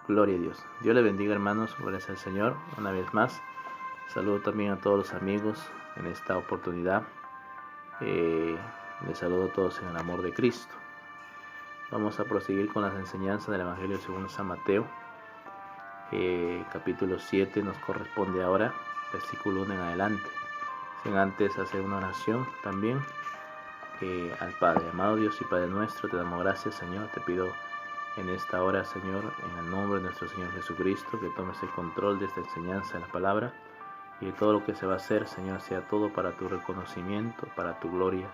Gloria a Dios. Dios le bendiga, hermanos. Gracias al Señor una vez más. Saludo también a todos los amigos en esta oportunidad. Les saludo a todos en el amor de Cristo. Vamos a proseguir con las enseñanzas del Evangelio según San Mateo. Capítulo 7 nos corresponde ahora, versículo 1 en adelante. Sin antes hacer una oración también al Padre. Amado Dios y Padre nuestro, te damos gracias, Señor. Te pido en esta hora, Señor, en el nombre de nuestro Señor Jesucristo, que tomes el control de esta enseñanza de la palabra y de todo lo que se va a hacer, Señor, sea todo para tu reconocimiento, para tu gloria,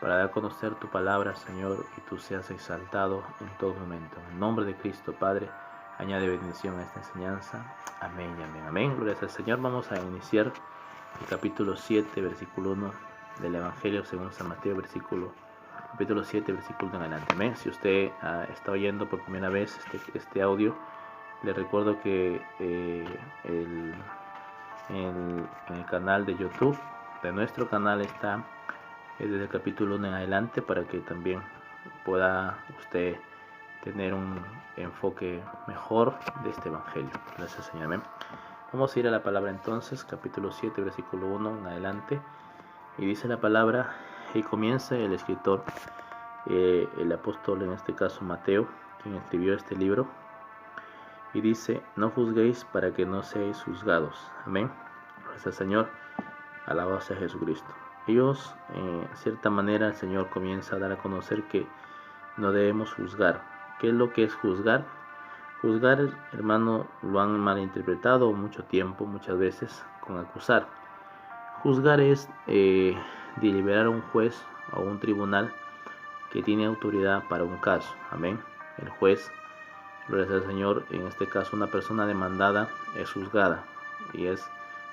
para dar a conocer tu palabra, Señor, y tú seas exaltado en todo momento. En el nombre de Cristo, Padre, añade bendición a esta enseñanza. Amén y amén. Amén. Gloria al Señor. Vamos a iniciar el capítulo 7, versículo 1 del Evangelio según San Mateo, capítulo 7, versículo en adelante. Amén. Si usted está oyendo por primera vez este audio, le recuerdo que en el canal de YouTube de nuestro canal está desde el capítulo 1 en adelante, para que también pueda usted tener un enfoque mejor de este Evangelio. Gracias, Señor. Amén. Vamos a ir a la palabra entonces, capítulo 7, versículo 1 en adelante. Y dice la palabra, y comienza el escritor, el apóstol, en este caso Mateo, quien escribió este libro, y dice: no juzguéis para que no seáis juzgados. Amén. Gracias, Señor. Alabado sea Jesucristo. Ellos, en cierta manera, el Señor comienza a dar a conocer que no debemos juzgar. ¿Qué es lo que es juzgar? Juzgar, hermano, lo han malinterpretado mucho tiempo, muchas veces, con acusar. Juzgar es deliberar a un juez o un tribunal que tiene autoridad para un caso. Amén. El juez, gracias al Señor, en este caso una persona demandada es juzgada y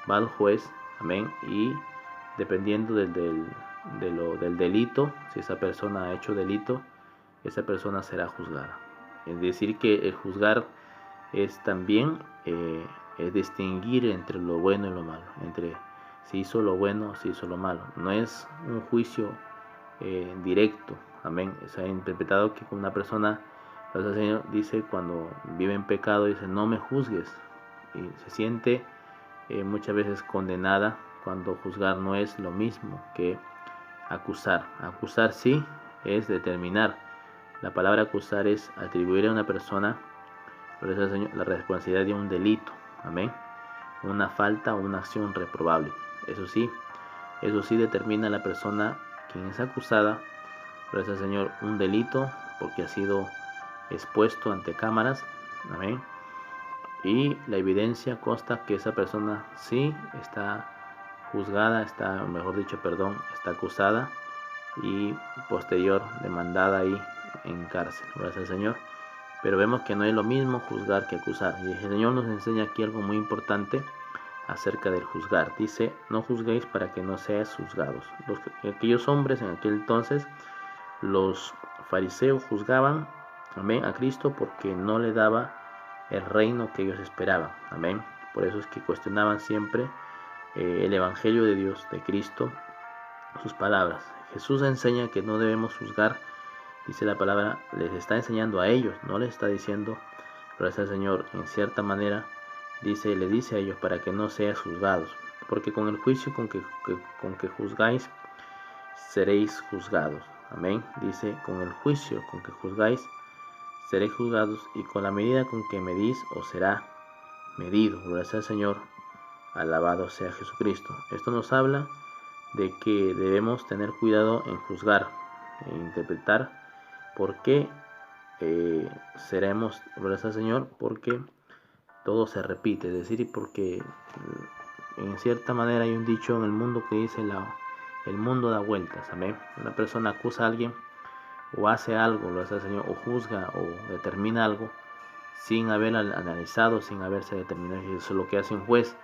va al juez. Amén. Y dependiendo del delito, si esa persona ha hecho delito, esa persona será juzgada. Es decir, que el juzgar es también distinguir entre lo bueno y lo malo, entre si hizo lo bueno, si hizo lo malo. No es un juicio directo. Amén. Se ha interpretado que una persona, el Señor dice, cuando vive en pecado, dice: no me juzgues, y se siente muchas veces condenada, cuando juzgar no es lo mismo que acusar. Acusar sí es determinar. La palabra acusar es atribuir a una persona la responsabilidad de un delito. Amén. Una falta o una acción reprobable. Eso sí determina a la persona quien es acusada, gracias al Señor, un delito, porque ha sido expuesto ante cámaras. Amén. Y la evidencia consta que esa persona sí está juzgada, está acusada y posterior demandada ahí en cárcel. Gracias al Señor. Pero vemos que no es lo mismo juzgar que acusar. Y el Señor nos enseña aquí algo muy importante acerca del juzgar. Dice: no juzguéis para que no seáis juzgados. Aquellos hombres en aquel entonces, los fariseos, juzgaban, amén, a Cristo porque no le daba el reino que ellos esperaban. Amén. Por eso es que cuestionaban siempre el Evangelio de Dios, de Cristo, sus palabras. Jesús enseña que no debemos juzgar. Dice la palabra, les está enseñando a ellos, no les está diciendo, gracias al Señor, en cierta manera, le dice a ellos para que no seáis juzgados, porque con el juicio con que juzgáis, seréis juzgados. Amén. Dice: con el juicio con que juzgáis, seréis juzgados, y con la medida con que medís, os será medido. Gracias al Señor. Alabado sea Jesucristo. Esto nos habla de que debemos tener cuidado en juzgar, en interpretar. ¿Por qué seremos, gracias al Señor? Porque todo se repite, es decir, porque en cierta manera hay un dicho en el mundo que dice: el mundo da vueltas. Amén. Una persona acusa a alguien o hace algo, gracias al Señor, o juzga o determina algo sin haber analizado, sin haberse determinado. Y eso es lo que hace un juez.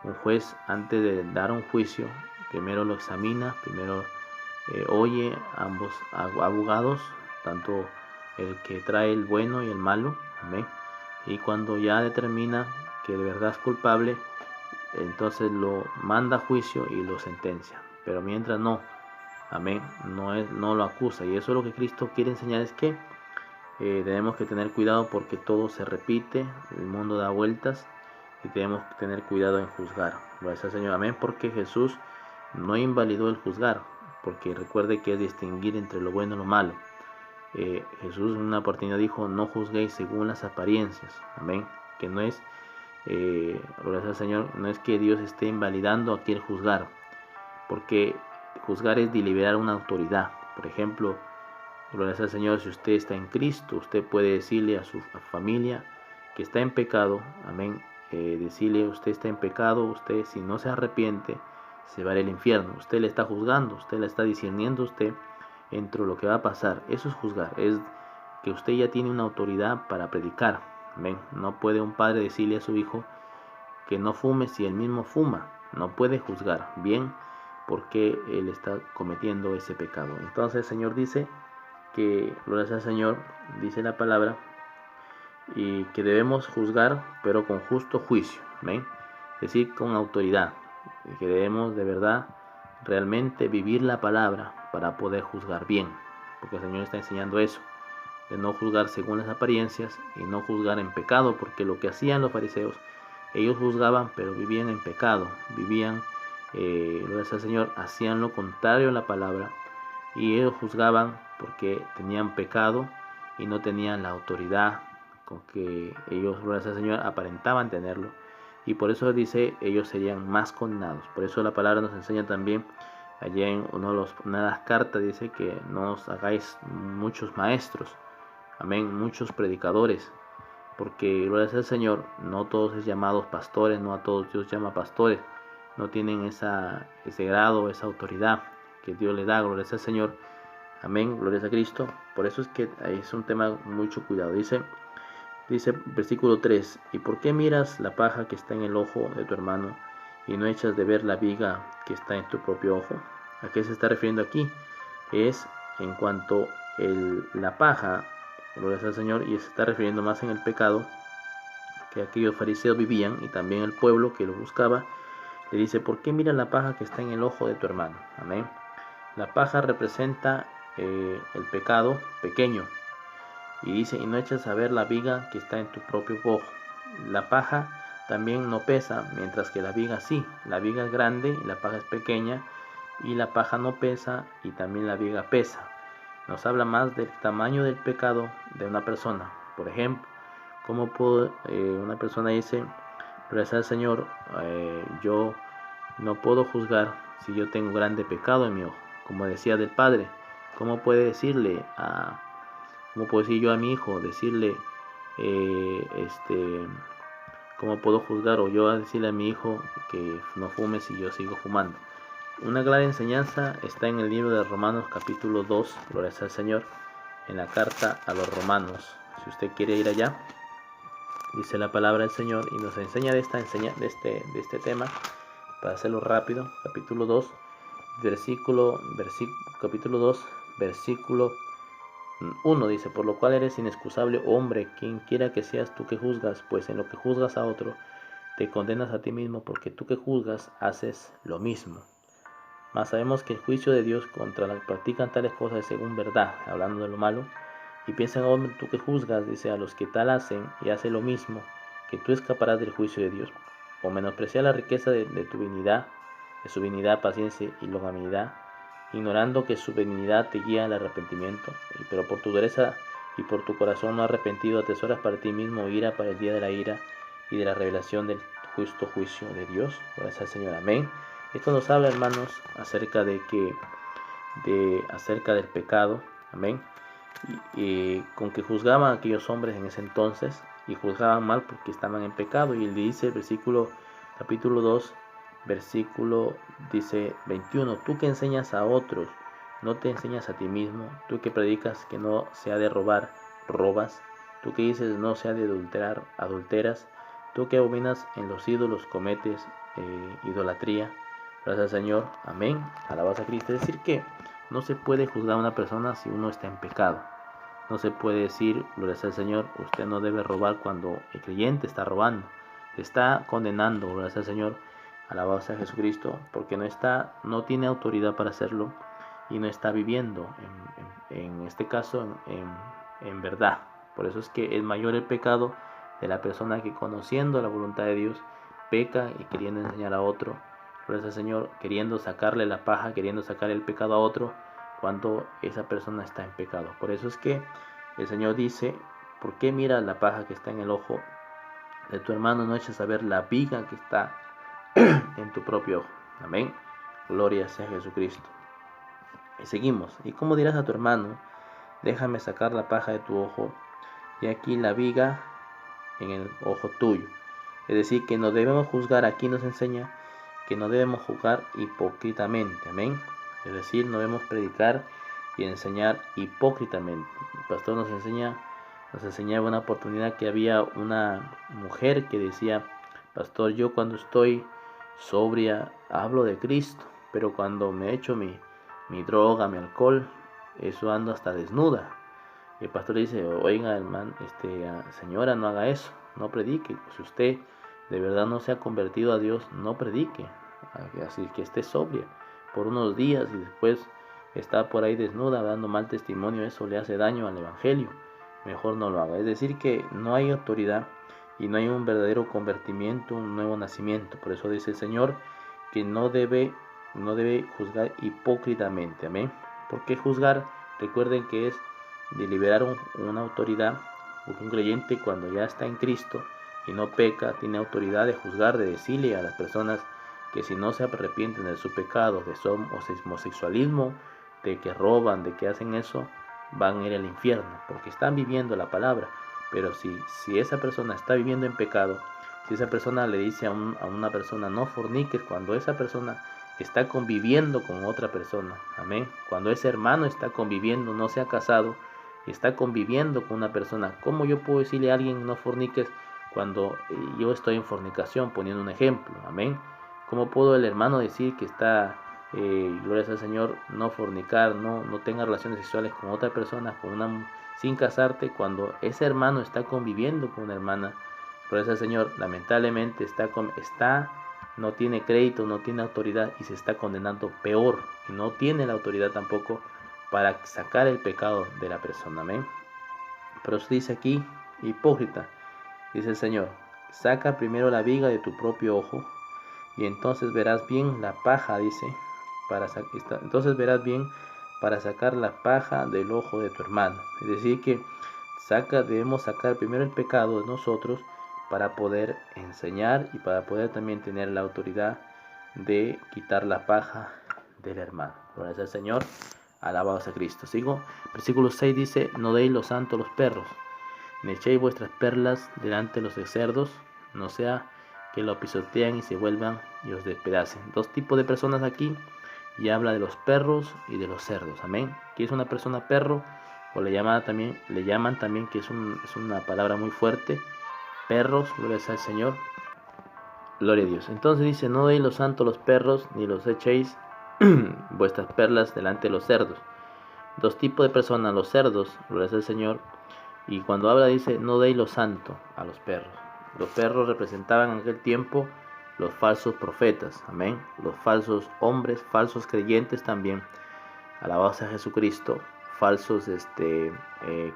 Un juez, antes de dar un juicio, primero lo examina, primero oye a ambos abogados, tanto el que trae el bueno y el malo. Amén. Y cuando ya determina que de verdad es culpable, entonces lo manda a juicio y lo sentencia. Pero mientras no, amén, no lo acusa. Y eso es lo que Cristo quiere enseñar, es que Tenemos que tener cuidado porque todo se repite, el mundo da vueltas y tenemos que tener cuidado en juzgar. Gracias al Señor, amén, porque Jesús no invalidó el juzgar, porque recuerde que es distinguir entre lo bueno y lo malo. Jesús en una oportunidad dijo: no juzguéis según las apariencias, amén, que no es, gracias al Señor, no es que Dios esté invalidando aquí el juzgar, porque juzgar es deliberar una autoridad. Por ejemplo, gracias al Señor, si usted está en Cristo, usted puede decirle a su familia que está en pecado, amén, decirle: usted está en pecado, usted si no se arrepiente se va al infierno. Usted le está juzgando, usted le está discerniendo usted entre lo que va a pasar. Eso es juzgar, es que usted ya tiene una autoridad para predicar, amén. No puede un padre decirle a su hijo que no fume si él mismo fuma. No puede juzgar bien porque él está cometiendo ese pecado. Entonces el Señor dice que, gloria al Señor, dice la palabra, y que debemos juzgar pero con justo juicio, amén, es decir, con autoridad, y que debemos de verdad realmente vivir la palabra para poder juzgar bien, porque el Señor está enseñando eso, de no juzgar según las apariencias y no juzgar en pecado, porque lo que hacían los fariseos, ellos juzgaban pero vivían en pecado, vivían, gracias al Señor, hacían lo contrario a la palabra, y ellos juzgaban porque tenían pecado y no tenían la autoridad con que ellos, gracias al Señor, aparentaban tenerlo, y por eso dice, ellos serían más condenados. Por eso la palabra nos enseña también, allá en una de las cartas dice que no os hagáis muchos maestros, amén, muchos predicadores, porque gracias al Señor, no todos es llamados pastores, no a todos Dios llama pastores, no tienen ese grado, esa autoridad que Dios le da, gloria al Señor, amén, gloria a Cristo. Por eso es que es un tema mucho cuidado. Dice versículo 3, ¿y por qué miras la paja que está en el ojo de tu hermano y no echas de ver la viga que está en tu propio ojo? ¿A qué se está refiriendo aquí? Es en cuanto la paja, gloria al Señor, y se está refiriendo más en el pecado que aquellos fariseos vivían y también el pueblo que lo buscaba. Le dice: ¿por qué miras la paja que está en el ojo de tu hermano? Amén. La paja representa el pecado pequeño, y dice: y no echas a ver la viga que está en tu propio ojo. La paja también no pesa, mientras que la viga sí. La viga es grande y la paja es pequeña, y la paja no pesa y también la viga pesa. Nos habla más del tamaño del pecado de una persona. Por ejemplo, ¿cómo puedo, una persona dice: gracias al Señor, yo no puedo juzgar si yo tengo grande pecado en mi ojo? Como decía del padre, ¿cómo puedo decir yo a mi hijo, decirle, cómo puedo juzgar, o yo a decirle a mi hijo que no fume si yo sigo fumando? Una clara enseñanza está en el libro de Romanos capítulo 2, gloria al Señor, en la carta a los romanos. Si usted quiere ir allá, dice la palabra del Señor y nos enseña de este tema, para hacerlo rápido. Capítulo 2, capítulo 2, versículo 1 dice: por lo cual eres inexcusable, hombre, quien quiera que seas tú que juzgas, pues en lo que juzgas a otro, te condenas a ti mismo, porque tú que juzgas haces lo mismo. Mas sabemos que el juicio de Dios contra los que practican tales cosas es según verdad, hablando de lo malo. Y piensa, hombre, tú que juzgas, dice, a los que tal hacen y hacen lo mismo, que tú escaparás del juicio de Dios. O menospreciar la riqueza de tu benignidad, de su benignidad, paciencia y longanimidad, ignorando que su benignidad te guía al arrepentimiento, pero por tu dureza y por tu corazón no arrepentido atesoras para ti mismo ira para el día de la ira y de la revelación del justo juicio de Dios. Gracias al Señor, amén. Esto nos habla, hermanos, acerca del pecado, amén, y con que juzgaban a aquellos hombres en ese entonces, y juzgaban mal porque estaban en pecado. Y él dice, capítulo 2, versículo dice 21, tú que enseñas a otros, no te enseñas a ti mismo. Tú que predicas que no se ha de robar, robas. Tú que dices no se ha de adulterar, adulteras. Tú que abominas en los ídolos, cometes idolatría. Gracias al Señor, amén, alabanza a Cristo. Es decir que no se puede juzgar a una persona si uno está en pecado. No se puede decir, gloria al Señor, usted no debe robar cuando el creyente está robando. Está condenando, gloria al Señor, alabanza a Jesucristo, porque no tiene autoridad para hacerlo y no está viviendo, en este caso, en verdad. Por eso es que es mayor el pecado de la persona que, conociendo la voluntad de Dios, peca y queriendo enseñar a otro. Gloria al Señor, queriendo sacarle la paja, queriendo sacarle el pecado a otro, cuando esa persona está en pecado. Por eso es que el Señor dice: ¿por qué miras la paja que está en el ojo de tu hermano, no eches a ver la viga que está en tu propio ojo? Amén. Gloria sea a Jesucristo. Y seguimos. ¿Y cómo dirás a tu hermano: déjame sacar la paja de tu ojo, y aquí la viga en el ojo tuyo? Es decir, que no debemos juzgar. Aquí nos enseña que no debemos juzgar hipócritamente. Amén. Es decir, no debemos predicar y enseñar hipócritamente. El pastor nos enseñaba una oportunidad que había una mujer que decía: pastor, yo cuando estoy sobria hablo de Cristo, pero cuando me echo mi droga, mi alcohol, eso ando hasta desnuda. Y el pastor le dice: oiga, hermano, señora, no haga eso, no predique. Si usted de verdad no se ha convertido a Dios, no predique. Así que esté sobria por unos días y después está por ahí desnuda dando mal testimonio, eso le hace daño al evangelio. Mejor no lo haga. Es decir, que no hay autoridad y no hay un verdadero convertimiento, un nuevo nacimiento. Por eso dice el Señor que no debe juzgar hipócritamente. Amén. ¿Por qué juzgar? Recuerden que es deliberar una autoridad, porque un creyente, cuando ya está en Cristo y no peca, tiene autoridad de juzgar, de decirle a las personas que si no se arrepienten de su pecado, de su homosexualismo, de que roban, de que hacen eso, van a ir al infierno, porque están viviendo la palabra. Pero si esa persona está viviendo en pecado, si esa persona le dice a una persona: no forniques, cuando esa persona está conviviendo con otra persona, amén, cuando ese hermano está conviviendo, no se ha casado, está conviviendo con una persona, ¿cómo yo puedo decirle a alguien no forniques cuando yo estoy en fornicación? Poniendo un ejemplo, amén. ¿Cómo puedo el hermano decir que está, gloria al Señor, no fornicar, no tenga relaciones sexuales con otra persona, sin casarte, cuando ese hermano está conviviendo con una hermana? Gloria al Señor, lamentablemente no tiene crédito, no tiene autoridad y se está condenando peor, y no tiene la autoridad tampoco para sacar el pecado de la persona. Amén. Pero eso dice aquí: hipócrita, dice el Señor, saca primero la viga de tu propio ojo, y entonces verás bien la paja, dice, para sacar la paja del ojo de tu hermano. Es decir, que debemos sacar primero el pecado de nosotros para poder enseñar y para poder también tener la autoridad de quitar la paja del hermano. Gloria al Señor, alabado sea Cristo. Sigo, versículo 6 dice: no deis lo santo a los perros, ni echéis vuestras perlas delante de los cerdos, no sea que lo pisotean y se vuelvan y os despedacen. Dos tipos de personas aquí, y habla de los perros y de los cerdos. Amén. ¿Qué es una persona perro? O le llaman también, que es una palabra muy fuerte, perros. Gloria al Señor, gloria a Dios. Entonces dice: no deis lo santo a los perros, ni los echéis vuestras perlas delante de los cerdos. Dos tipos de personas: los cerdos, gloria al Señor. Y cuando habla dice: no deis lo santo a los perros. Los perros representaban en aquel tiempo los falsos profetas, amén, los falsos hombres, falsos creyentes también, alabado sea Jesucristo, falsos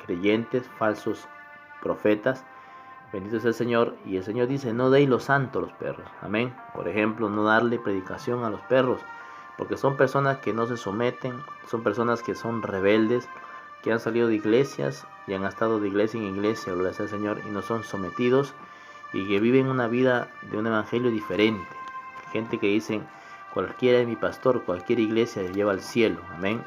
creyentes, falsos profetas, bendito sea el Señor. Y el Señor dice: no deis lo santo a los perros, amén. Por ejemplo, no darle predicación a los perros, porque son personas que no se someten, son personas que son rebeldes, que han salido de iglesias y han estado de iglesia en iglesia, gloria sea al Señor, y no son sometidos, y que viven una vida de un evangelio diferente. Gente que dicen: cualquiera es mi pastor, cualquier iglesia le lleva al cielo, amén.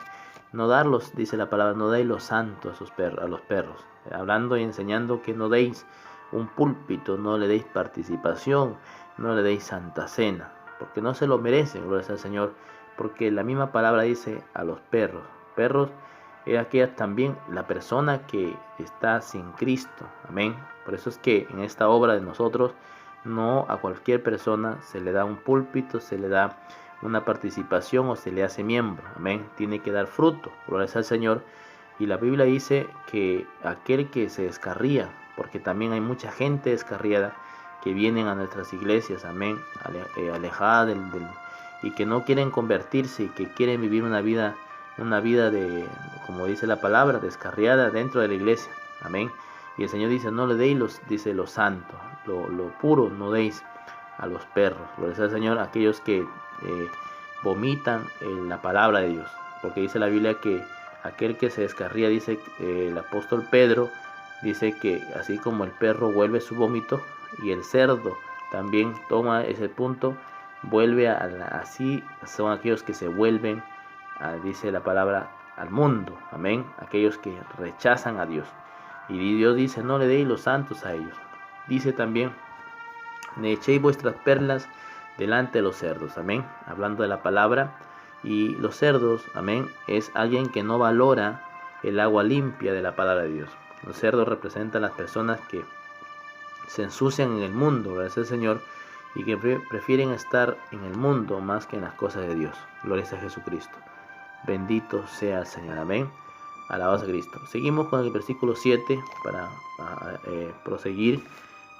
No darlos, dice la palabra, no deis los santos a los perros, hablando y enseñando que no deis un púlpito, no le deis participación, no le deis santa cena, porque no se lo merecen, gloria sea al Señor, porque la misma palabra dice a los perros. Perros es aquella también la persona que está sin Cristo, amén. Por eso es que en esta obra de nosotros, no a cualquier persona se le da un púlpito, se le da una participación o se le hace miembro, amén. Tiene que dar fruto, gloria al Señor. Y la Biblia dice que aquel que se descarría, porque también hay mucha gente descarriada que vienen a nuestras iglesias, amén, alejada y que no quieren convertirse y que quieren vivir una vida de, como dice la palabra, descarriada dentro de la iglesia, amén. Y el Señor dice, no le deis dice lo santo, lo puro no deis a los perros. Gloria sea al Señor, aquellos que vomitan la palabra de Dios. Porque dice la Biblia que aquel que se descarría, dice el apóstol Pedro, dice que así como el perro vuelve su vómito y el cerdo también toma ese punto, vuelve así son aquellos que se vuelven, dice la palabra, al mundo. Amén. Aquellos que rechazan a Dios. Y Dios dice, no le deis los santos a ellos. Dice también, ne echéis vuestras perlas delante de los cerdos. Amén. Hablando de la palabra. Y los cerdos, amén, es alguien que no valora el agua limpia de la palabra de Dios. Los cerdos representan a las personas que se ensucian en el mundo, gracias al Señor, y que prefieren estar en el mundo más que en las cosas de Dios. Gloria a Jesucristo. Bendito sea el Señor. Amén. Alabados a Cristo. Seguimos con el versículo 7 para proseguir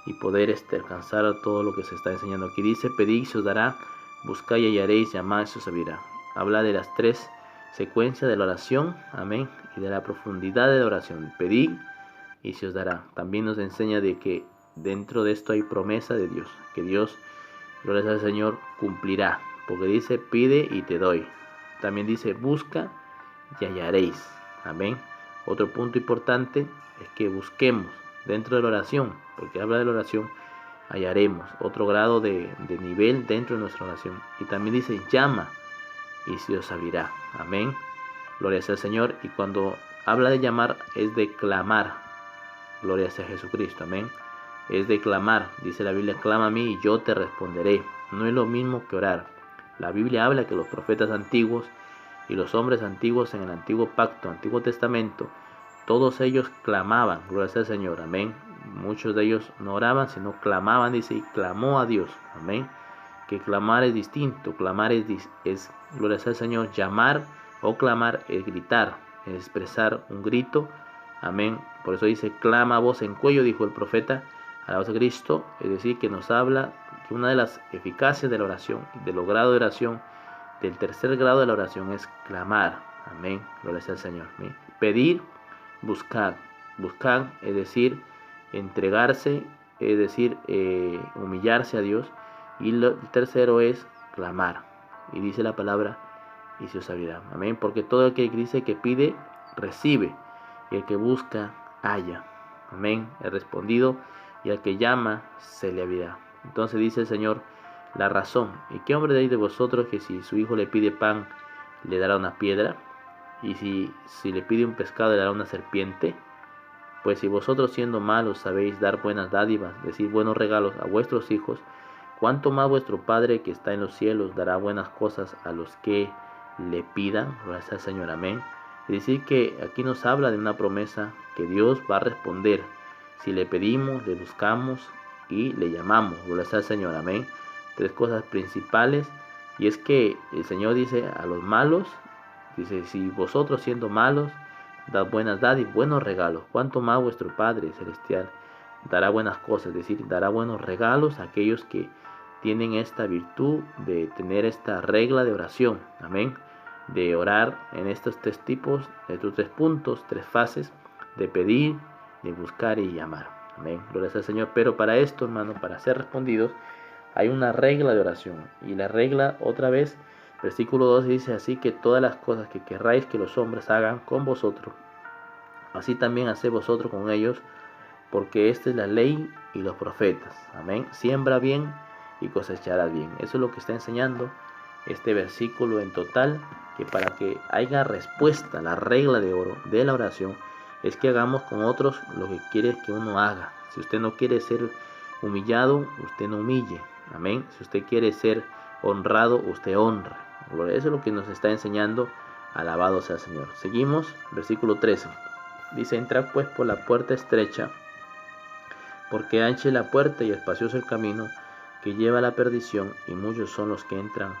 y poder alcanzar todo lo que se está enseñando aquí. Dice, pedid y se os dará, buscad y hallaréis, llamad y se os abrirá. Habla de las tres secuencias de la oración, amén, y de la profundidad de la oración. Pedid y se os dará. También nos enseña de que dentro de esto hay promesa de Dios, que Dios, gloria al Señor, cumplirá, porque dice, pide y te doy. También dice, busca y hallaréis. Amén. Otro punto importante es que busquemos dentro de la oración, porque habla de la oración, hallaremos otro grado de nivel dentro de nuestra oración. Y también dice, llama y se os abrirá. Amén. Gloria sea al Señor. Y cuando habla de llamar es de clamar. Gloria sea a Jesucristo. Amén. Es de clamar. Dice la Biblia, clama a mí y yo te responderé. No es lo mismo que orar. La Biblia habla que los profetas antiguos y los hombres antiguos en el antiguo pacto, antiguo testamento, todos ellos clamaban, gloria sea al Señor, amén. Muchos de ellos no oraban, sino clamaban, dice, y clamó a Dios, amén. Que clamar es distinto, clamar es gloria sea al Señor, llamar o clamar es gritar, es expresar un grito, amén. Por eso dice, clama a voz en cuello, dijo el profeta, a la voz de Cristo, es decir, que nos habla que una de las eficacias de la oración, de los grados de oración, del tercer grado de la oración es clamar, amén, gloria sea al Señor, amén. Pedir, buscar, buscar es decir, entregarse, es decir, humillarse a Dios, y el tercero es clamar, y dice la palabra, y se os abrirá, amén, porque todo el que dice que pide, recibe, y el que busca, halla, amén, es respondido, y al que llama, se le abrirá. Entonces dice el Señor, la razón. ¿Y qué hombre de vosotros que si su hijo le pide pan, le dará una piedra? Y si le pide un pescado, le dará una serpiente? Pues si vosotros siendo malos sabéis dar buenas dádivas, decir buenos regalos a vuestros hijos, ¿cuánto más vuestro Padre que está en los cielos dará buenas cosas a los que le pidan? Gracias al Señor, amén. Es decir que aquí nos habla de una promesa que Dios va a responder si le pedimos, le buscamos y le llamamos. Gracias al Señor, amén. Tres cosas principales, y es que el Señor dice a los malos, dice, si vosotros siendo malos dad buenas dádivas, buenos regalos, cuánto más vuestro Padre celestial dará buenas cosas, es decir, dará buenos regalos a aquellos que tienen esta virtud de tener esta regla de oración, amén, de orar en estos tres tipos, estos tres puntos, tres fases, de pedir, de buscar y llamar, amén, gloria al Señor. Pero para esto, hermano, para ser respondidos, hay una regla de oración, y la regla, otra vez, versículo 12 dice, así que todas las cosas que querráis que los hombres hagan con vosotros, así también haced vosotros con ellos, porque esta es la ley y los profetas, amén. Siembra bien y cosecharás bien. Eso es lo que está enseñando este versículo en total, que para que haya respuesta, la regla de oro de la oración, es que hagamos con otros lo que quiere que uno haga. Si usted no quiere ser humillado, usted no humille, amén. Si usted quiere ser honrado, usted honre. Eso es lo que nos está enseñando. Alabado sea el Señor. Seguimos, versículo 13. Dice, entrad pues por la puerta estrecha, porque ancha es la puerta y espacioso el camino que lleva a la perdición, y muchos son los que entran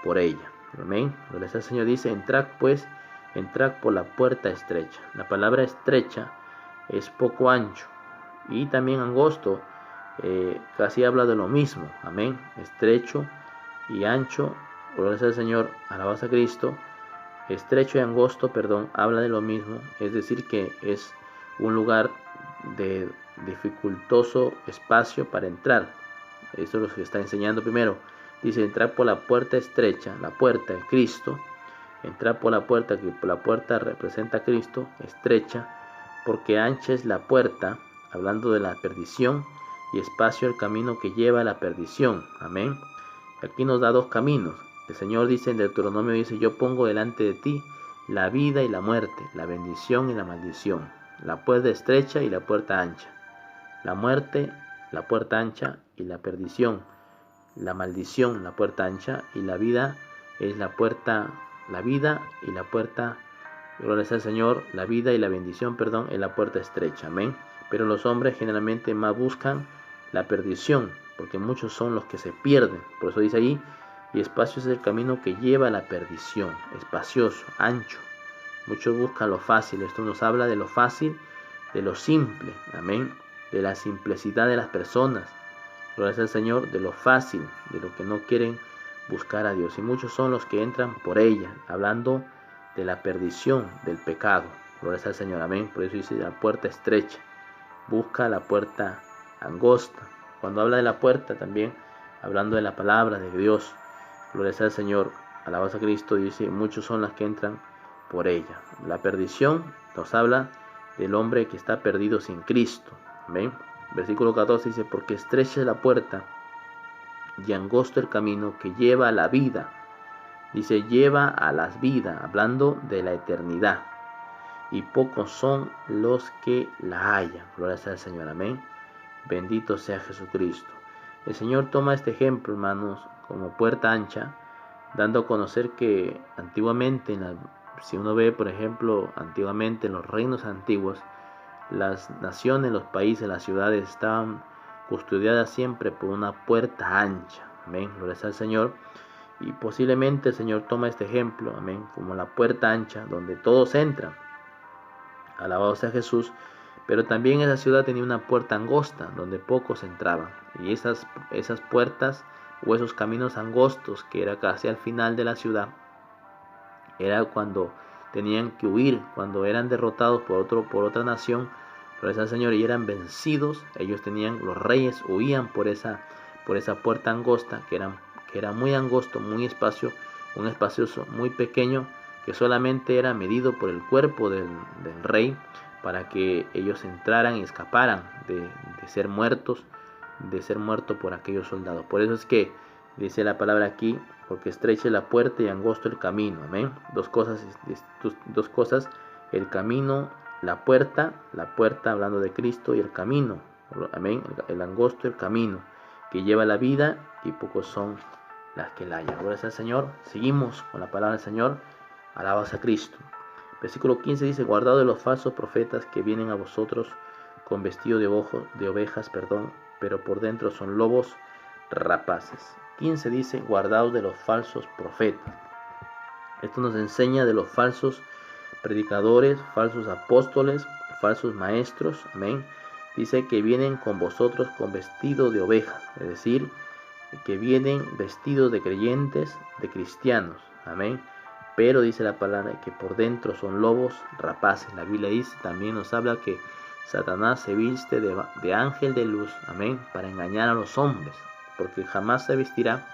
por ella. Amén. El Señor dice, entrad pues, entrad por la puerta estrecha. La palabra estrecha es poco ancho, y también angosto, casi habla de lo mismo, amén, estrecho y ancho, gloria al Señor, alabanza a Cristo, estrecho y angosto, perdón, habla de lo mismo, es decir que es un lugar de dificultoso espacio para entrar. Eso es lo que está enseñando primero. Dice, entrar por la puerta estrecha, la puerta de Cristo. Entrar por la puerta, que por la puerta representa a Cristo, estrecha, porque ancha es la puerta, hablando de la perdición, y espacio el camino que lleva a la perdición. Amén. Aquí nos da dos caminos. El Señor dice en Deuteronomio, dice, yo pongo delante de ti la vida y la muerte, la bendición y la maldición, la puerta estrecha y la puerta ancha. La muerte, la puerta ancha, y la perdición, la maldición, la puerta ancha, y la vida es la puerta, la vida y la puerta, gloria al Señor, la vida y la bendición, perdón, es la puerta estrecha. Amén. Pero los hombres generalmente más buscan la perdición, porque muchos son los que se pierden. Por eso dice ahí, y espacio es el camino que lleva a la perdición, espacioso, ancho. Muchos buscan lo fácil. Esto nos habla de lo fácil, de lo simple, amén, de la simplicidad de las personas. Gloria al Señor, de lo fácil, de lo que no quieren buscar a Dios. Y muchos son los que entran por ella, hablando de la perdición, del pecado. Gloria al Señor, amén. Por eso dice la puerta estrecha. Busca la puerta angosta. Cuando habla de la puerta, también hablando de la palabra de Dios. Gloria al Señor, alabanza a Cristo, dice, muchos son las que entran por ella. La perdición nos habla del hombre que está perdido sin Cristo. Amén. Versículo 14 dice, porque estrecha es la puerta y angosto el camino que lleva a la vida. Dice, lleva a las vidas, hablando de la eternidad. Y pocos son los que la hallan. Gloria sea al Señor, amén. Bendito sea Jesucristo. El Señor toma este ejemplo, hermanos, como puerta ancha, dando a conocer que antiguamente, si uno ve, por ejemplo, antiguamente en los reinos antiguos, las naciones, los países, las ciudades estaban custodiadas siempre por una puerta ancha. Amén. Gloria sea al Señor. Y posiblemente el Señor toma este ejemplo, amén, como la puerta ancha, donde todos entran. Alabado sea Jesús. Pero también esa ciudad tenía una puerta angosta, donde pocos entraban. Y esas puertas o esos caminos angostos, que era casi al final de la ciudad, era cuando tenían que huir, cuando eran derrotados por otra nación, gracias al Señor, y eran vencidos. Ellos los reyes huían por esa puerta angosta, que era muy angosto, un espacioso, muy pequeño, que solamente era medido por el cuerpo del rey, para que ellos entraran y escaparan de ser muertos, por aquellos soldados. Por eso es que dice la palabra aquí, porque estrecha la puerta y angosto el camino. Amén. Dos cosas, el camino, la puerta hablando de Cristo, y el camino, amén, el angosto, el camino que lleva la vida, y pocos son las que la hallan. Gloria al Señor. Seguimos con la palabra del Señor. Alabaos a Cristo. Versículo 15 dice, guardado de los falsos profetas que vienen a vosotros con vestido de ovejas, pero por dentro son lobos rapaces. 15 dice, guardaos de los falsos profetas. Esto nos enseña de los falsos predicadores, falsos apóstoles, falsos maestros. Amén. Dice que vienen con vosotros con vestido de ovejas, es decir, que vienen vestidos de creyentes, de cristianos. Amén. Pero dice la palabra que por dentro son lobos rapaces. La Biblia dice, también nos habla que Satanás se viste de ángel de luz, amén, para engañar a los hombres, porque jamás se vestirá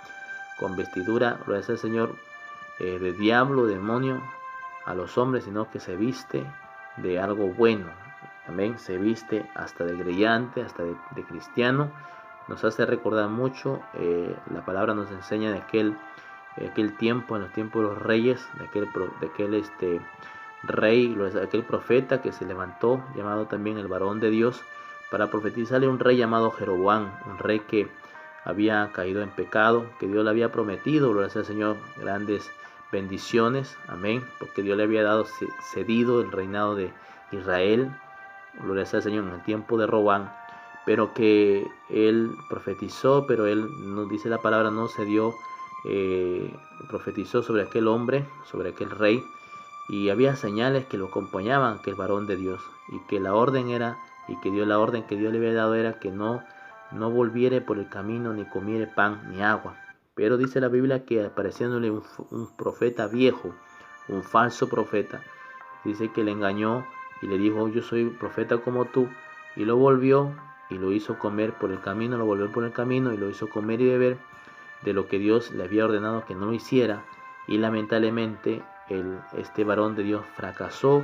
con vestidura, gloria al Señor, de diablo, demonio a los hombres, sino que se viste de algo bueno, amén, se viste hasta de creyente, hasta de cristiano. Nos hace recordar mucho, la palabra nos enseña de aquel tiempo, en los tiempos de los reyes, de aquel rey, aquel profeta que se levantó, llamado también el varón de Dios, para profetizarle un rey llamado Jeroboam, un rey que había caído en pecado, que Dios le había prometido, gloria al Señor, grandes bendiciones, amén, porque Dios le había dado cedido el reinado de Israel, gloria al Señor, en el tiempo de Roboam, pero que él profetizó, pero él, nos dice la palabra, no se dio, profetizó sobre aquel hombre, sobre aquel rey, y había señales que lo acompañaban, aquel varón de Dios, y que la orden que Dios le había dado era que no volviere por el camino, ni comiere pan ni agua. Pero dice la Biblia que apareciéndole un profeta viejo, un falso profeta, dice que le engañó y le dijo, yo soy profeta como tú, y lo volvió y lo hizo comer por el camino, lo volvió por el camino y lo hizo comer y beber de lo que Dios le había ordenado que no hiciera, y lamentablemente este varón de Dios fracasó,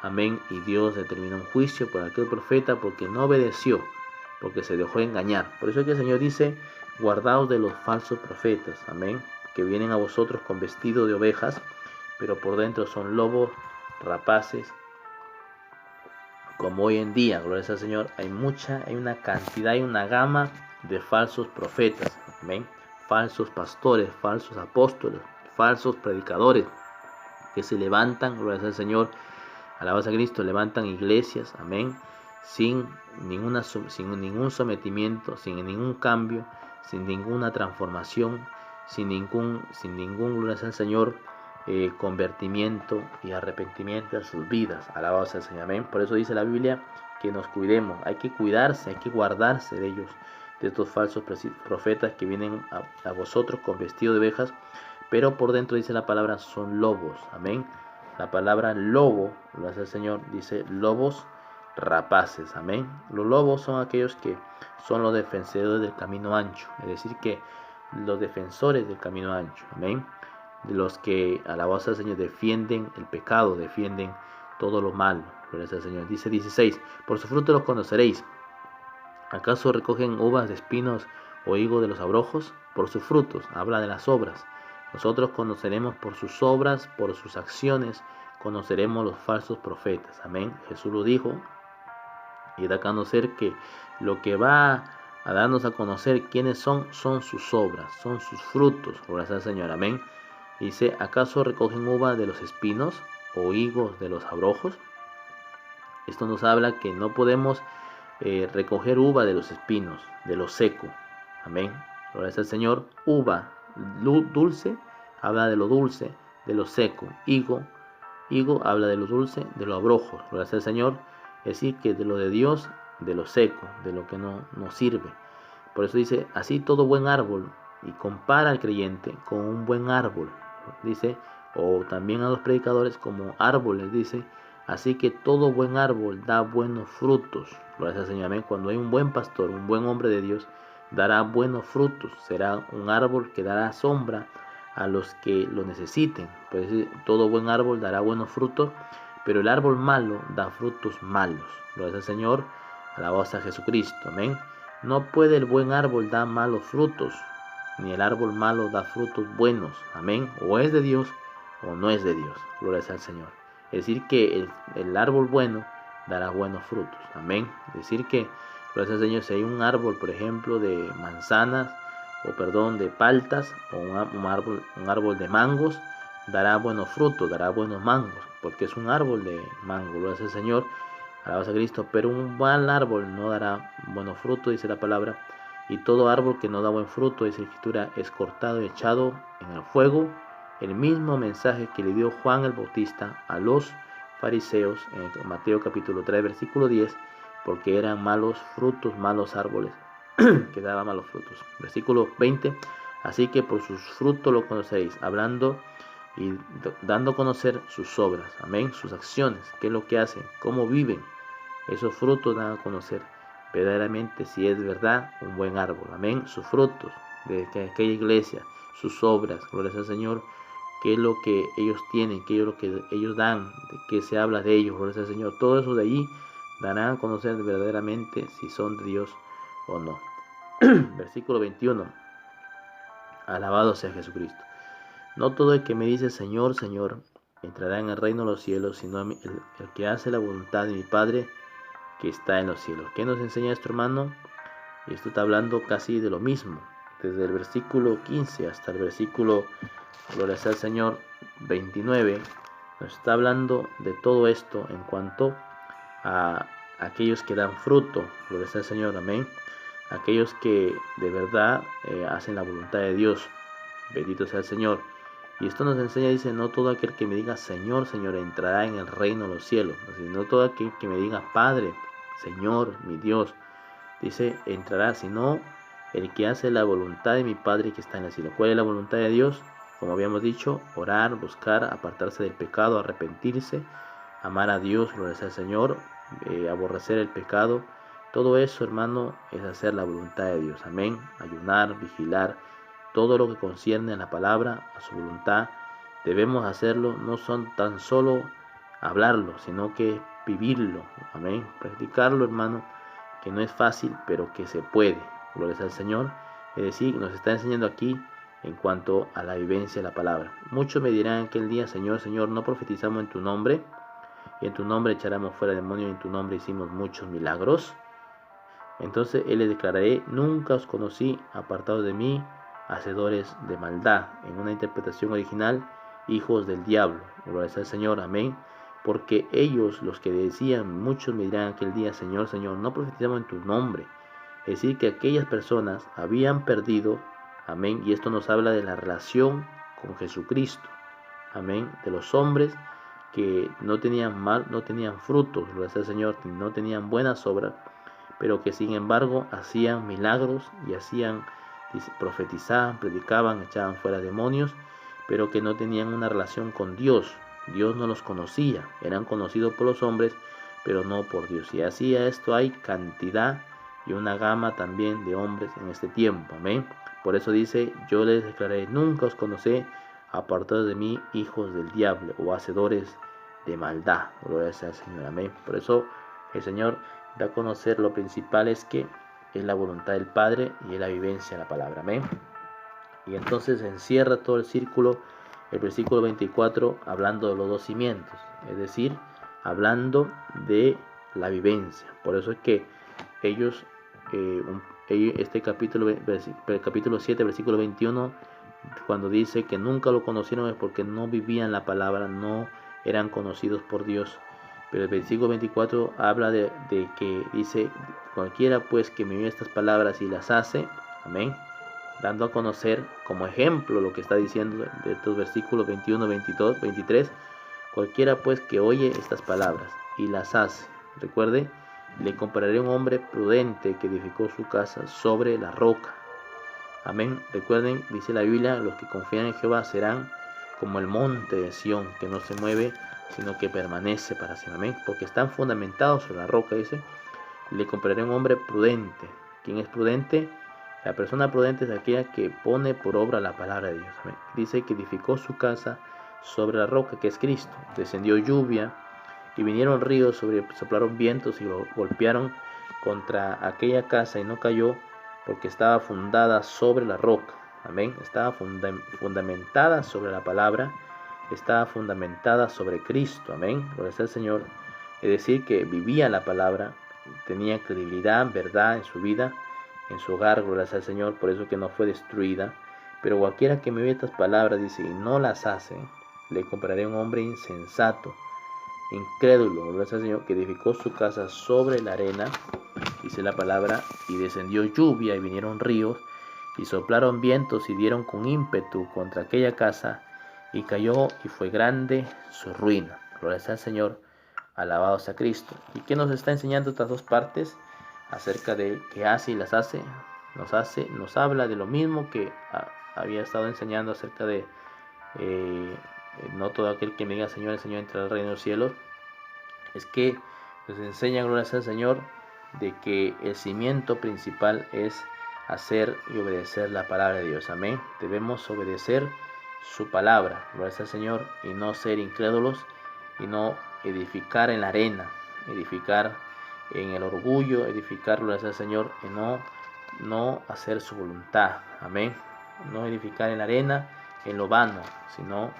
amén, y Dios determinó un juicio por aquel profeta porque no obedeció, porque se dejó engañar. Por eso es que el Señor dice, guardaos de los falsos profetas, amén, que vienen a vosotros con vestido de ovejas, pero por dentro son lobos rapaces. Como hoy en día, gloria al Señor, hay una cantidad, hay una gama de falsos profetas, amén, falsos pastores, falsos apóstoles, falsos predicadores que se levantan, gloria al Señor, alabanza a Cristo, levantan iglesias, amén, sin ningún sometimiento, sin ningún cambio, sin ninguna transformación, sin ningún gloria al Señor, convertimiento y arrepentimiento a sus vidas. Alabados al Señor, amén. Por eso dice la Biblia que nos cuidemos, hay que cuidarse, hay que guardarse de ellos, de estos falsos profetas que vienen a vosotros con vestido de ovejas, pero por dentro dice la palabra son lobos, amén. La palabra lobo, lo hace el Señor, dice lobos rapaces, amén. Los lobos son aquellos que son los defensores del camino ancho, es decir, que los defensores del camino ancho, amén, de los que a la voz del Señor defienden el pecado, defienden todo lo malo, gloria al Señor. Dice 16, por su fruto los conoceréis. ¿Acaso recogen uvas de espinos o higo de los abrojos? Por sus frutos, habla de las obras. Nosotros conoceremos por sus obras, por sus acciones, conoceremos los falsos profetas, amén. Jesús lo dijo, y da a conocer que lo que va a darnos a conocer quiénes son sus obras, son sus frutos, gloria al Señor, amén. Dice, ¿acaso recogen uva de los espinos o higos de los abrojos? Esto nos habla que no podemos recoger uva de los espinos, de lo seco, amén. Gloria al Señor. Uva dulce, habla de lo dulce, de lo seco. Higo habla de lo dulce, de lo abrojos, gloria al Señor. Es decir, que de lo de Dios, de lo seco, de lo que no nos sirve. Por eso dice, así todo buen árbol, y compara al creyente con un buen árbol, dice, o también a los predicadores como árboles, dice, así que todo buen árbol da buenos frutos, gloria al Señor, amén. Cuando hay un buen pastor, un buen hombre de Dios, dará buenos frutos, será un árbol que dará sombra a los que lo necesiten. Pues todo buen árbol dará buenos frutos, pero el árbol malo da frutos malos. Gloria al Señor, alabados a Jesucristo, amén. No puede el buen árbol dar malos frutos, ni el árbol malo da frutos buenos, amén. O es de Dios o no es de Dios, gloria al Señor. Es decir que el árbol bueno dará buenos frutos, amén. Es decir que, gloria al Señor, si hay un árbol, por ejemplo, de manzanas, de paltas, o un árbol de mangos, dará buenos frutos, dará buenos mangos, porque es un árbol de mango, gloria al Señor, alabanza a Cristo. Pero un mal árbol no dará buenos frutos, dice la palabra, y todo árbol que no da buen fruto, dice la Escritura, es cortado y echado en el fuego. El mismo mensaje que le dio Juan el Bautista a los fariseos en Mateo capítulo 3, versículo 10, porque eran malos frutos, malos árboles que daban malos frutos. Versículo 20, así que por sus frutos lo conoceréis, hablando y dando a conocer sus obras, amén, sus acciones, qué es lo que hacen, cómo viven. Esos frutos dan a conocer verdaderamente si es verdad un buen árbol, amén, sus frutos de aquella iglesia, sus obras, gloria al Señor, qué es lo que ellos tienen, qué es lo que ellos dan, de qué se habla de ellos, gloria al Señor. Todo eso de allí darán a conocer verdaderamente si son de Dios o no. Versículo 21, alabado sea Jesucristo. No todo el que me dice Señor, Señor, entrará en el reino de los cielos, sino el que hace la voluntad de mi Padre que está en los cielos. ¿Qué nos enseña esto, hermano? Y esto está hablando casi de lo mismo, desde el versículo 15 hasta el versículo, gloria sea al Señor, 29, nos está hablando de todo esto en cuanto a aquellos que dan fruto, gloria sea al Señor, amén. Aquellos que de verdad hacen la voluntad de Dios, bendito sea el Señor. Y esto nos enseña, dice, no todo aquel que me diga Señor, Señor, entrará en el reino de los cielos. No todo aquel que me diga Padre, Señor, mi Dios, dice, entrará, sino el que hace la voluntad de mi Padre que está en el cielo. ¿Cuál es la voluntad de Dios? Como habíamos dicho, orar, buscar, apartarse del pecado, arrepentirse, amar a Dios, gloria al Señor, aborrecer el pecado, Todo eso, hermano, es hacer la voluntad de Dios. Amén. Ayunar, vigilar, todo lo que concierne a la palabra, a su voluntad, debemos hacerlo. No son tan solo hablarlo, sino que vivirlo. Amén. Practicarlo, hermano, que no es fácil, pero que se puede. Gloria al Señor. Es decir, nos está enseñando aquí en cuanto a la vivencia de la palabra. Muchos me dirán aquel día: Señor, Señor, no profetizamos en tu nombre, y en tu nombre echáramos fuera demonios, y en tu nombre hicimos muchos milagros. Entonces Él les declararé: nunca os conocí, apartados de mí, hacedores de maldad. En una interpretación original, hijos del diablo. Gloria al Señor, amén. Porque ellos, los que decían, muchos me dirán aquel día: Señor, Señor, no profetizamos en tu nombre. Es decir, que aquellas personas habían perdido, amén, y esto nos habla de la relación con Jesucristo, amén, de los hombres que no tenían mal, no tenían frutos, gloria al Señor, no tenían buenas obras, pero que sin embargo hacían milagros y profetizaban, predicaban, echaban fuera demonios, pero que no tenían una relación con Dios. Dios no los conocía, eran conocidos por los hombres, pero no por Dios. Y así a esto hay cantidad y una gama también de hombres en este tiempo, amén. Por eso dice: yo les declaré, nunca os conocí, apartados de mí, hijos del diablo, o hacedores de maldad. Gloria sea al Señor, amén. Por eso el Señor da a conocer lo principal es que es la voluntad del Padre y es la vivencia de la palabra, amén. Y entonces encierra todo el círculo el versículo 24 hablando de los dos cimientos, es decir, hablando de la vivencia. Por eso es que ellos, este capítulo 7, versículo 21, cuando dice que nunca lo conocieron, es porque no vivían la palabra, no eran conocidos por Dios. Pero el versículo 24 habla de que dice: cualquiera pues que me oye estas palabras y las hace, amén, dando a conocer como ejemplo lo que está diciendo de estos versículos 21, 22, 23. Cualquiera pues que oye estas palabras y las hace, recuerde, le compararé a un hombre prudente que edificó su casa sobre la roca. Amén. Recuerden, dice la Biblia: los que confían en Jehová serán como el monte de Sión, que no se mueve, sino que permanece para siempre. Amén. Porque están fundamentados sobre la roca, dice. Le compararé a un hombre prudente. ¿Quién es prudente? La persona prudente es aquella que pone por obra la palabra de Dios. Amén. Dice que edificó su casa sobre la roca, que es Cristo. Descendió lluvia y vinieron ríos, soplaron vientos y lo golpearon contra aquella casa y no cayó, porque estaba fundada sobre la roca. Amén. Estaba fundamentada sobre la palabra, estaba fundamentada sobre Cristo. Amén. Gloria al Señor. Es decir, que vivía la palabra, tenía credibilidad, verdad en su vida, en su hogar. Gloria al Señor. Por eso que no fue destruida. Pero cualquiera que me oye estas palabras, dice, y no las hace, le compararé a un hombre insensato, incrédulo, gloria al Señor, que edificó su casa sobre la arena, dice la palabra, y descendió lluvia y vinieron ríos y soplaron vientos y dieron con ímpetu contra aquella casa, y cayó y fue grande su ruina. Gloria al Señor, alabado sea Cristo. ¿Y qué nos está enseñando estas dos partes? Acerca de que hace y las hace, nos habla de lo mismo que había estado enseñando acerca de no todo aquel que me diga Señor, el Señor entrará al reino de los cielos. Es que nos enseña, gloria al Señor, de que el cimiento principal es hacer y obedecer la palabra de Dios. Amén. Debemos obedecer su palabra, gloria al Señor, y no ser incrédulos y no edificar en la arena, edificar en el orgullo, edificar, gloria al Señor, y no hacer su voluntad. Amén. No edificar en la arena, en lo vano, sino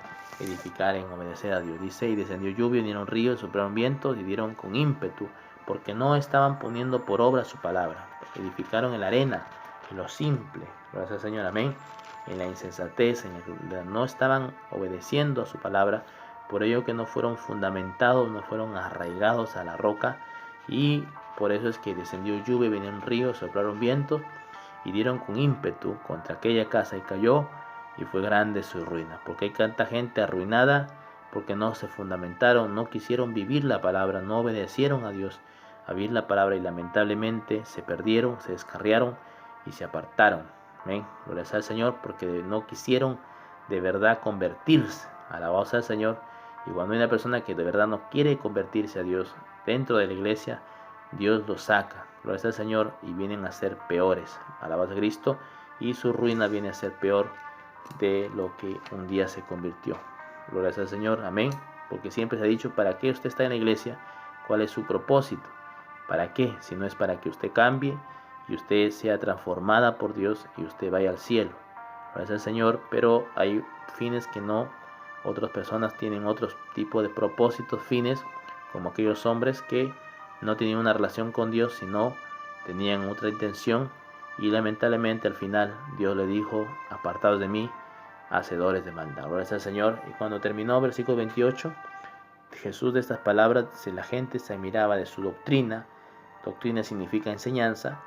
edificar en obedecer a Dios. Dice: y descendió lluvia, vinieron ríos, soplaron vientos y dieron con ímpetu, porque no estaban poniendo por obra su palabra. Edificaron en la arena, en lo simple, gracias al Señor, amén, en la insensatez, no estaban obedeciendo a su palabra. Por ello que no fueron fundamentados, no fueron arraigados a la roca, y por eso es que descendió lluvia, vinieron ríos, soplaron vientos y dieron con ímpetu contra aquella casa, y cayó y fue grande su ruina. Porque hay tanta gente arruinada porque no se fundamentaron, no quisieron vivir la palabra, no obedecieron a Dios a vivir la palabra, y lamentablemente se perdieron, se descarriaron y se apartaron. Amén. Gloria al Señor, porque no quisieron de verdad convertirse. Alabado sea el Señor. Y cuando hay una persona que de verdad no quiere convertirse a Dios dentro de la iglesia, Dios lo saca gloria al Señor, y vienen a ser peores. Alabados a Cristo, y su ruina viene a ser peor de lo que un día se convirtió. Gloria al Señor, amén. Porque siempre se ha dicho, ¿para qué usted está en la iglesia? ¿Cuál es su propósito? ¿Para qué? Si no es para que usted cambie y usted sea transformada por Dios y usted vaya al cielo. Gloria al Señor, pero hay fines que no. Otras personas tienen otros tipos de propósitos, fines, como aquellos hombres que no tenían una relación con Dios, sino tenían otra intención, y lamentablemente al final Dios le dijo, apartados de mí, hacedores de maldad. Gloria al Señor. Y cuando terminó versículo 28, Jesús de estas palabras, la gente se admiraba de su doctrina. Doctrina significa enseñanza,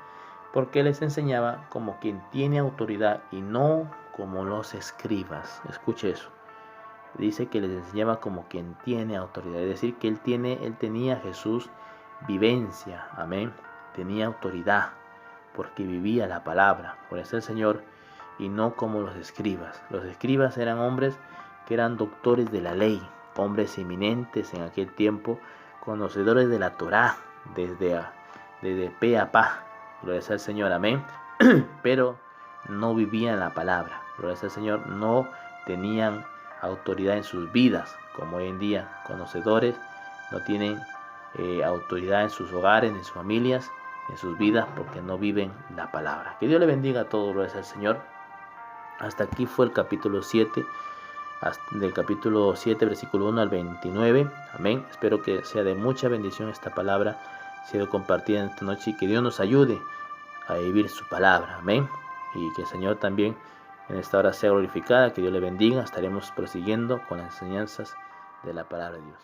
porque les enseñaba como quien tiene autoridad y no como los escribas. Escuche eso. Dice que les enseñaba como quien tiene autoridad, es decir, que él tenía, Jesús, vivencia, amén, tenía autoridad, porque vivía la palabra, por eso el Señor, y no como los escribas. Los escribas eran hombres que eran doctores de la ley, hombres eminentes en aquel tiempo, conocedores de la Torá, desde pe a pa, gloria al Señor, amén, pero no vivían la palabra, gloria al Señor, no tenían autoridad en sus vidas, como hoy en día conocedores no tienen autoridad en sus hogares, en sus familias, en sus vidas, porque no viven la palabra. Que Dios le bendiga a todos, gloria al Señor. Hasta aquí fue el capítulo 7, del capítulo 7, versículo 1 al 29. Amén. Espero que sea de mucha bendición esta palabra, sido compartida en esta noche, y que Dios nos ayude a vivir su palabra. Amén. Y que el Señor también en esta hora sea glorificada, que Dios le bendiga. Estaremos prosiguiendo con las enseñanzas de la palabra de Dios.